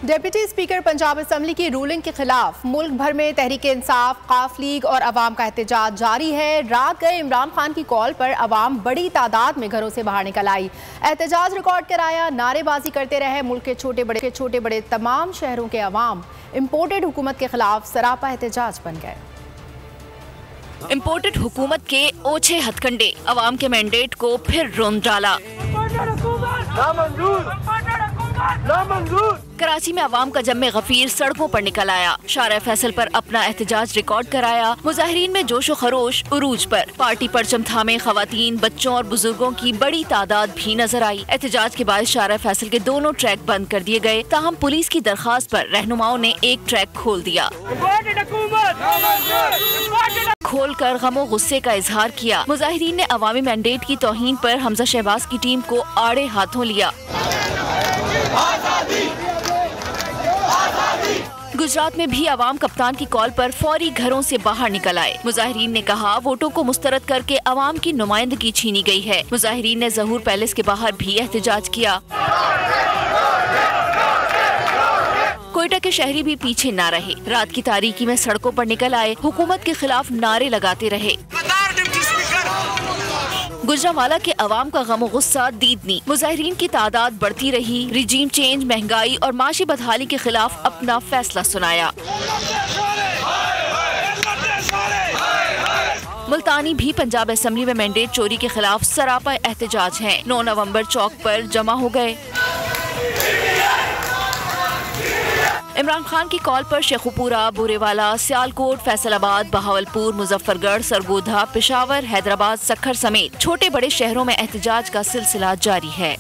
Deputy speaker Punjab assembly की ruling के खिलाफ मुल्क भर में तहरीक इंसाफ, काफ लीग और अवाम का एहतजाज जारी है। रात गए इमरान खान की कॉल पर अवाम बड़ी तादाद में घरों से बाहर निकल आई, एहतजाज रिकॉर्ड कराया, नारेबाजी करते रहे। मुल्क के छोटे बड़े तमाम शहरों के अवाम इम्पोर्टेड हुकूमत के खिलाफ सरापा एहतजाज बन गए। इम्पोर्टेड हुकूमत के ओछे हथकंडे अवाम के मैंडेट को फिर रोंद डाला। कराची में अवाम का जम्मे गफीर सड़कों पर निकल आया, शारा फैसल पर अपना एहतजाज रिकॉर्ड कराया। मुजाहिरीन में जोशो खरोश उरूज पर, पार्टी परचम थामे खवातीन, बच्चों और बुजुर्गों की बड़ी तादाद भी नजर आई। एहतजाज के बाद शारा फैसल के दोनों ट्रैक बंद कर दिए गए, ताहम पुलिस की दरखास्त पर रहनुमाओं ने एक ट्रैक खोल दिया। खोलकर गमो गुस्से का इजहार किया। मुजाहिरीन ने अवामी मैंडेट की तौहीन पर हमजा शहबाज की टीम को आड़े हाथों लिया। गुजरात में भी अवाम कप्तान की कॉल पर फौरी घरों से बाहर निकल आए। मुजाहिरीन ने कहा वोटों को मुस्तरद करके अवाम की नुमाइंदगी छीनी गई है। मुजाहिरीन ने ज़हूर पैलेस के बाहर भी एहतजाज किया। कोयटा के शहरी भी पीछे न रहे, रात की तारीकी में सड़कों पर निकल आए, हुकूमत के खिलाफ नारे लगाते रहे। गुजरांवाला के अवाम का गमो गुस्सा दीदनी, मुजाहिरीन की तादाद बढ़ती रही। रिजीम चेंज, महंगाई और माशी बदहाली के खिलाफ अपना फैसला सुनाया। मुल्तानी भी पंजाब असम्बली में मैंडेट चोरी के खिलाफ सरापा एहतजाज है। 9 नवंबर चौक पर जमा हो गए। इमरान खान की कॉल पर शेखुपुरा, बुरेवाला, सियालकोट, फैसलाबाद, बहावलपुर, मुजफ्फरगढ़, सरगोधा, पेशावर, हैदराबाद, सक्खर समेत छोटे बड़े शहरों में एहतजाज का सिलसिला जारी है।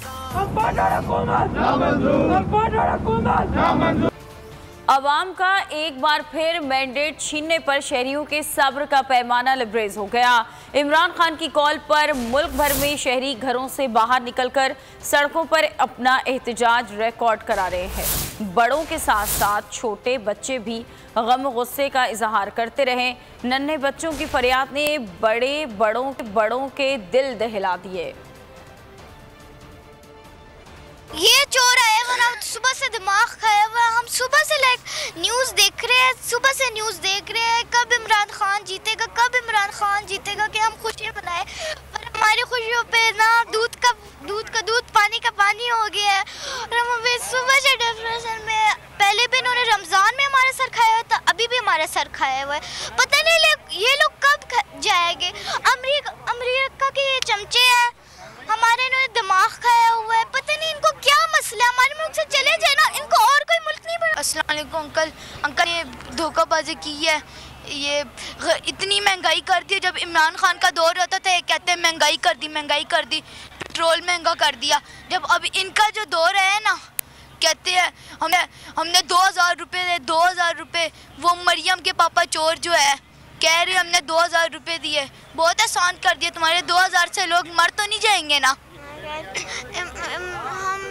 अवाम का एक बार फिर मैंडेट छीनने पर शहरियों के सब्र का पैमाना लबरेज हो गया। इमरान खान की कॉल पर मुल्क भर में शहरी घरों से बाहर निकलकर सड़कों पर अपना एहतजाज रिकॉर्ड करा रहे हैं। बड़ों के साथ साथ छोटे बच्चे भी गम गुस्से का इजहार करते रहे। नन्हे बच्चों की फरियाद ने बड़ों के दिल दहला दिए। ये चोर आया हुआ ना, सुबह से दिमाग खाया हुआ। हम सुबह से न्यूज़ देख रहे हैं, कब इमरान खान जीतेगा, कि हम खुशियाँ मनाएं। पर हमारी खुशियों पे ना दूध पानी का पानी हो गया है। और हम अभी सुबह से डिप्रेशन में, पहले भी इन्होंने रमज़ान में हमारा सर खाया हुआ था, अभी भी हमारा सर खाया हुआ है। पता नहीं ये लोग कब जाएंगे। अमेरिका के ये चमचे हैं, हमारे इन्होंने दिमाग खाया हुआ है। पता नहीं इनको क्या मसला है, हमारे मुल्क से चले जाए ना, इनको और कोई मुल्क नहीं पड़ा। अस्सलाम वालेकुम अंकल ने धोखाबाजी की है। ये इतनी महंगाई कर दी। जब इमरान खान का दौर होता था, ये कहते हैं महंगाई कर दी, पेट्रोल महंगा कर दिया। जब अब इनका जो दौर है ना, कहते हैं हमने 2000 रुपये। वो मरियम के पापा चोर जो है कह रहे हमने 2000 रुपये दिए। बहुत आसान कर दिया तुम्हारे। 2000 से लोग मर तो नहीं जाएंगे ना। हम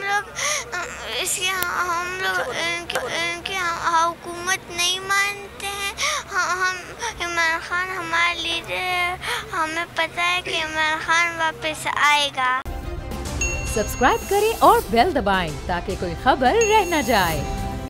लोग इनकी हुकूमत नहीं मानते हैं। हम इमरान खान हमारा लीडर है, हमें पता है कि इमरान खान वापस आएगा। सब्सक्राइब करें और बेल दबाएं ताकि कोई खबर रह न जाए।